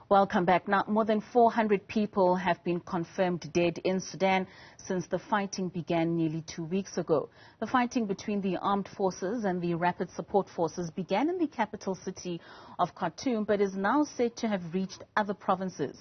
Welcome back. Now, more than 400 people have been confirmed dead in Sudan since the fighting began nearly 2 weeks ago. The fighting between the armed forces and the rapid support forces began in the capital city of Khartoum, but is now said to have reached other provinces.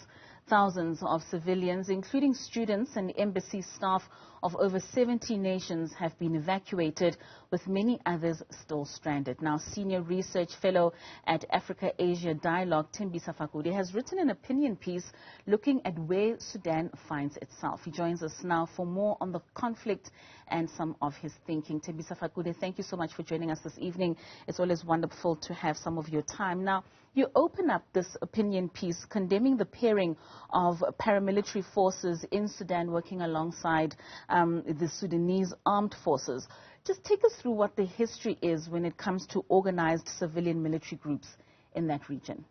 Thousands of civilians, including students and embassy staff of over 70 nations, have been evacuated, with many others still stranded. Now, senior research fellow at Africa-Asia Dialogue, Thembisa Fakude, has written an opinion piece looking at where Sudan finds itself. He joins us now for more on the conflict and some of his thinking. Thembisa Fakude, thank you so much for joining us this evening. It's always wonderful to have some of your time. Now, you open up this opinion piece condemning the pairing of paramilitary forces in Sudan working alongside the Sudanese armed forces. Just take us through what the history is when it comes to organized civilian military groups in that region.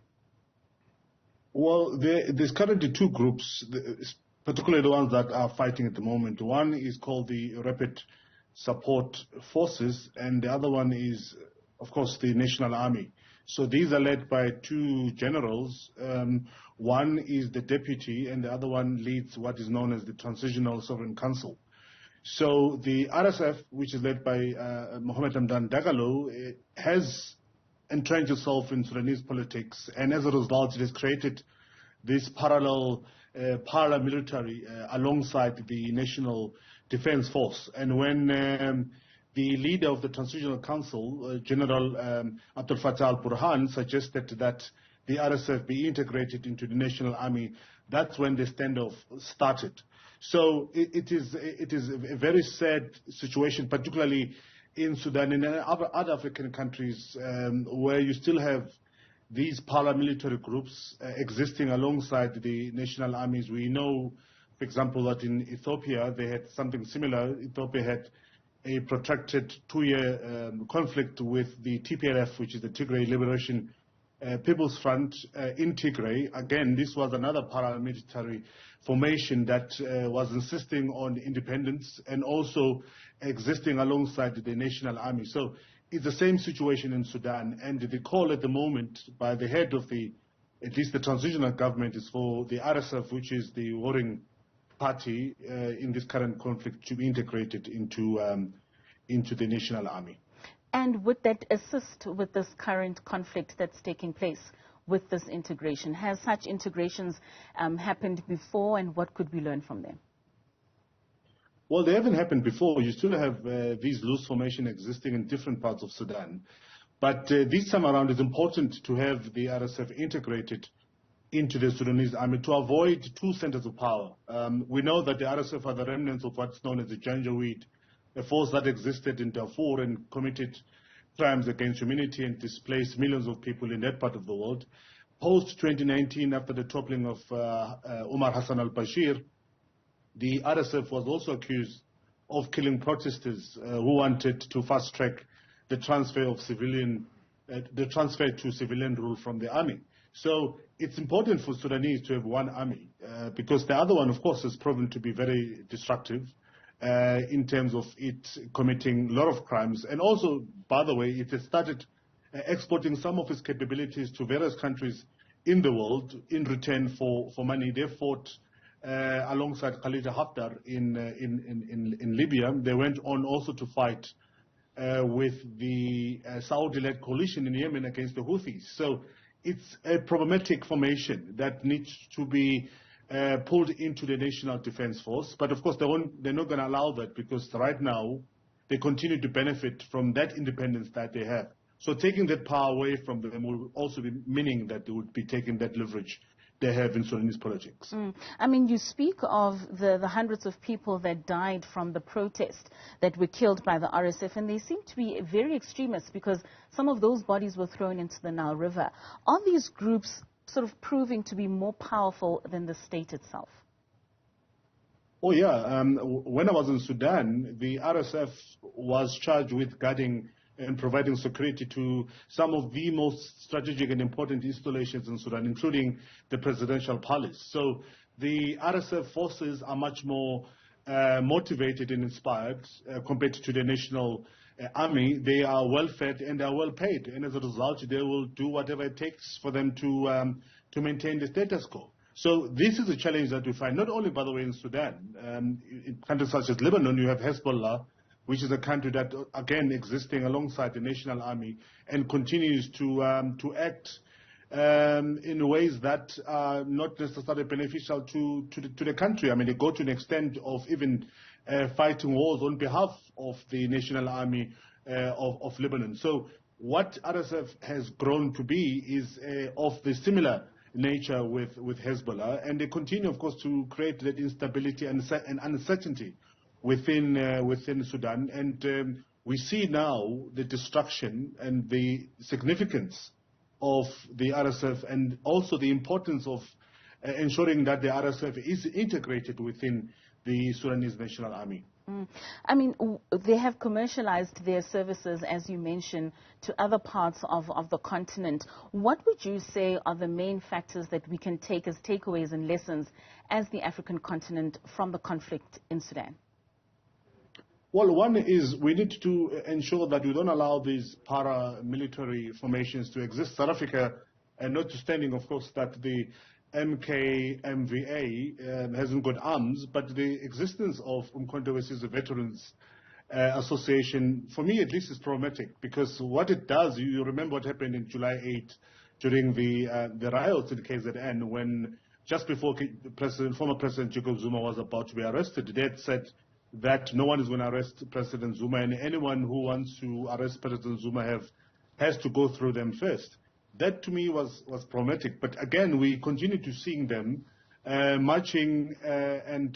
Well, there's currently two groups, particularly the ones that are fighting at the moment. One is called the Rapid Support Forces, and the other one is, of course, the National Army. So these are led by two generals. One is the deputy, and the other one leads what is known as the Transitional Sovereign Council. So the RSF, which is led by Mohamed Hamdan Dagalo, has entrenched itself in Sudanese politics, and as a result, it has created this parallel paramilitary alongside the National Defense Force. And when the leader of the Transitional Council, General Abdel Fattah al-Burhan, suggested that the RSF be integrated into the National Army, that's when the standoff started. So it is a very sad situation, particularly in Sudan and in other African countries, where you still have these paramilitary groups existing alongside the national armies. We know, for example, that in Ethiopia they had something similar. Ethiopia had a protracted 2-year conflict with the TPLF, which is the Tigray Liberation People's Front in Tigray. Again, this was another paramilitary formation that was insisting on independence and also existing alongside the national army. So it's the same situation in Sudan, and the call at the moment by the head of at least the transitional government, is for the RSF, which is the warring party in this current conflict, to be integrated into the national army. And would that assist with this current conflict that's taking place with this integration? Has such integrations happened before, and what could we learn from them? Well, they haven't happened before. You still have these loose formations existing in different parts of Sudan. But this time around, it's important to have the RSF integrated into the Sudanese army to avoid two centers of power. We know that the RSF are the remnants of what's known as the Janjaweed, a force that existed in Darfur and committed crimes against humanity and displaced millions of people in that part of the world. Post-2019, after the toppling of Omar Hassan al-Bashir, the RSF was also accused of killing protesters who wanted to fast-track the transfer of to civilian rule from the army. So it's important for Sudanese to have one army because the other one, of course, has proven to be very destructive in terms of it committing a lot of crimes. And also, by the way, it has started exporting some of its capabilities to various countries in the world in return for money. They fought alongside Khalid Haftar in Libya. They went on also to fight with the Saudi-led coalition in Yemen against the Houthis. So it's a problematic formation that needs to be pulled into the National Defense Force. But of course, they're not going to allow that, because right now they continue to benefit from that independence that they have. So taking that power away from them will also be meaning that they would be taking that leverage they have in Sudanese politics. I mean, you speak of the hundreds of people that died from the protest that were killed by the RSF, and they seem to be very extremist because some of those bodies were thrown into the Nile River. Are these groups sort of proving to be more powerful than the state itself? Oh, yeah. When I was in Sudan, the RSF was charged with guarding and providing security to some of the most strategic and important installations in Sudan, including the presidential palace. So the RSF forces are much more motivated and inspired compared to the national army, they are well fed and they are well paid, and as a result, they will do whatever it takes for them to maintain the status quo. So this is a challenge that we find not only, by the way, in Sudan. In countries such as Lebanon, you have Hezbollah, which is a country that, again, existing alongside the national army and continues to act in ways that are not necessarily beneficial to the country. I mean, they go to an extent of even fighting wars on behalf of the national army of Lebanon. So what RSF has grown to be is of the similar nature with Hezbollah, and they continue, of course, to create that instability and uncertainty within Sudan. And we see now the destruction and the significance of the RSF, and also the importance of ensuring that the RSF is integrated within the Sudanese National Army. I mean, they have commercialized their services, as you mentioned, to other parts of the continent. What would you say are the main factors that we can take as takeaways and lessons as the African continent from the conflict in Sudan? Well, one is we need to ensure that we don't allow these paramilitary formations to exist. South Africa, and notwithstanding, of course, that the MKMVA hasn't got arms, but the existence of Umkhonto we Sizwe Veterans Association, for me at least, is problematic, because what it does, you remember what happened in July 8 during the riots in KZN, when just before former President Jacob Zuma was about to be arrested, they had said that no one is going to arrest President Zuma, and anyone who wants to arrest President Zuma has to go through them first. That to me was problematic. But again, we continue to seeing them marching and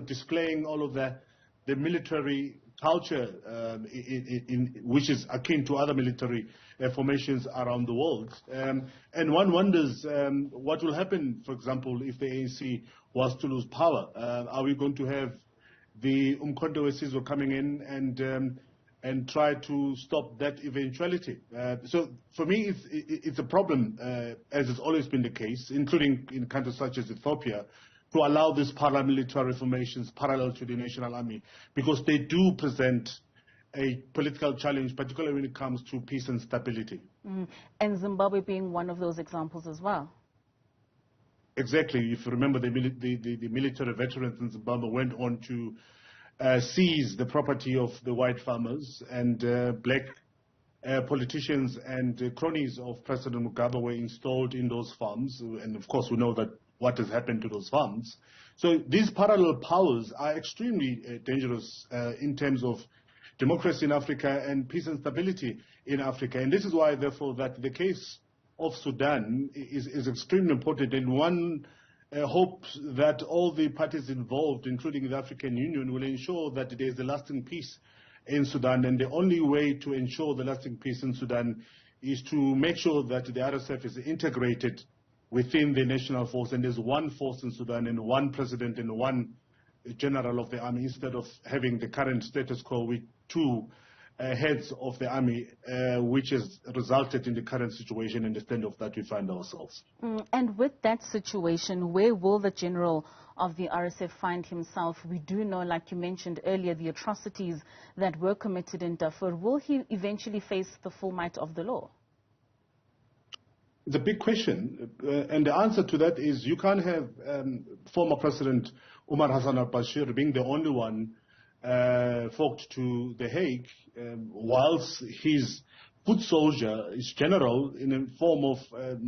displaying all of the military culture which is akin to other military formations around the world. And one wonders what will happen, for example, if the ANC was to lose power. Are we going to have the Umkhonto we Sizwe coming in and try to stop that eventuality? So for me, it's a problem, as has always been the case, including in countries such as Ethiopia, to allow these paramilitary formations parallel to the national army, because they do present a political challenge, particularly when it comes to peace and stability. And Zimbabwe being one of those examples as well. Exactly. If you remember, the military veterans in Zimbabwe went on to seize the property of the white farmers, and black politicians and cronies of President Mugabe were installed in those farms. And of course, we know that what has happened to those farms. So these parallel powers are extremely dangerous in terms of democracy in Africa and peace and stability in Africa. And this is why, therefore, that the case of Sudan is extremely important, and one hopes that all the parties involved, including the African Union, will ensure that there is a lasting peace in Sudan. And the only way to ensure the lasting peace in Sudan is to make sure that the RSF is integrated within the national force, and there's one force in Sudan and one president and one general of the army, instead of having the current status quo with two heads of the army, which has resulted in the current situation and the standoff that we find ourselves. And with that situation, where will the general of the RSF find himself? We do know, like you mentioned earlier, the atrocities that were committed in Darfur. Will he eventually face the full might of the law? It's a big question, and the answer to that is you can't have former President Umar Hassan al-Bashir being the only one forked to The Hague, whilst his foot soldier, his general, in the form of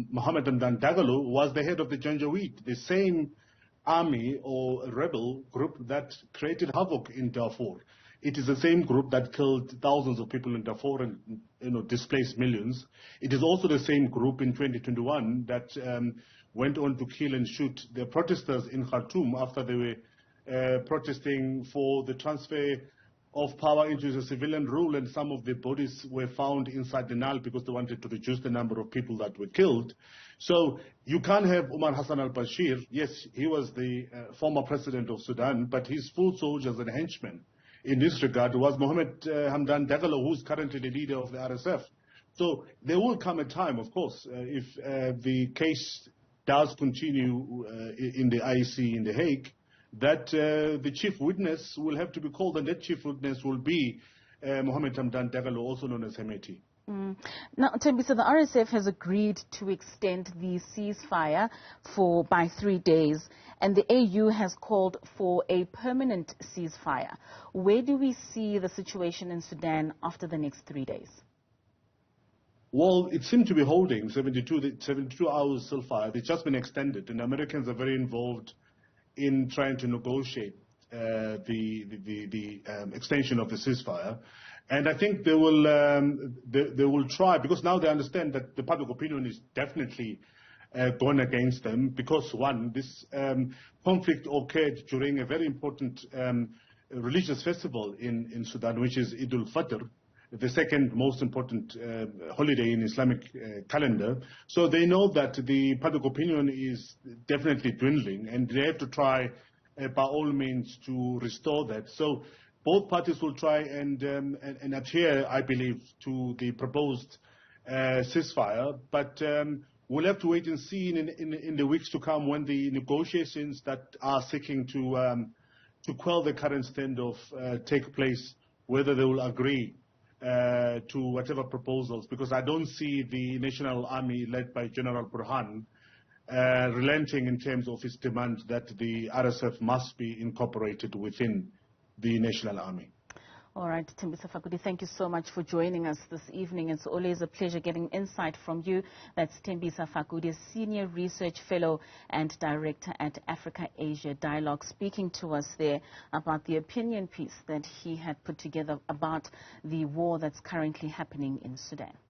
Mohammed Hamdan Dagalo, was the head of the Janjaweed, the same army or rebel group that created havoc in Darfur. It is the same group that killed thousands of people in Darfur and displaced millions. It is also the same group in 2021 that went on to kill and shoot the protesters in Khartoum after they were protesting for the transfer of power into the civilian rule, and some of the bodies were found inside the Nile because they wanted to reduce the number of people that were killed. So you can't have Umar Hassan al-Bashir. Yes, he was the former president of Sudan, but his full soldiers and henchmen in this regard was Mohammed Hamdan Dagalo, who's currently the leader of the RSF. So there will come a time, of course, if the case does continue in the IEC in The Hague, that the chief witness will have to be called, and that chief witness will be Mohammed Hamdan Dagalo, also known as Hemeti. Now, Thembisa, the RSF has agreed to extend the ceasefire by 3 days, and the AU has called for a permanent ceasefire. Where do we see the situation in Sudan after the next 3 days? Well, it seemed to be holding 72 hours so far. It's just been extended, and Americans are very involved in trying to negotiate the extension of the ceasefire. And I think they will try, because now they understand that the public opinion is definitely going against them, because one, this conflict occurred during a very important religious festival in Sudan, which is Eid al-Fitr, the second most important holiday in Islamic calendar. So they know that the public opinion is definitely dwindling, and they have to try by all means to restore that. So both parties will try and adhere, I believe, to the proposed ceasefire. But we'll have to wait and see in the weeks to come, when the negotiations that are seeking to quell the current standoff take place, whether they will agree to whatever proposals, because I don't see the National Army led by General Burhan relenting in terms of its demand that the RSF must be incorporated within the National Army. All right, Thembisa Fakude, thank you so much for joining us this evening. It's always a pleasure getting insight from you. That's Thembisa Fakude, Senior Research Fellow and Director at Africa-Asia Dialogue, speaking to us there about the opinion piece that he had put together about the war that's currently happening in Sudan.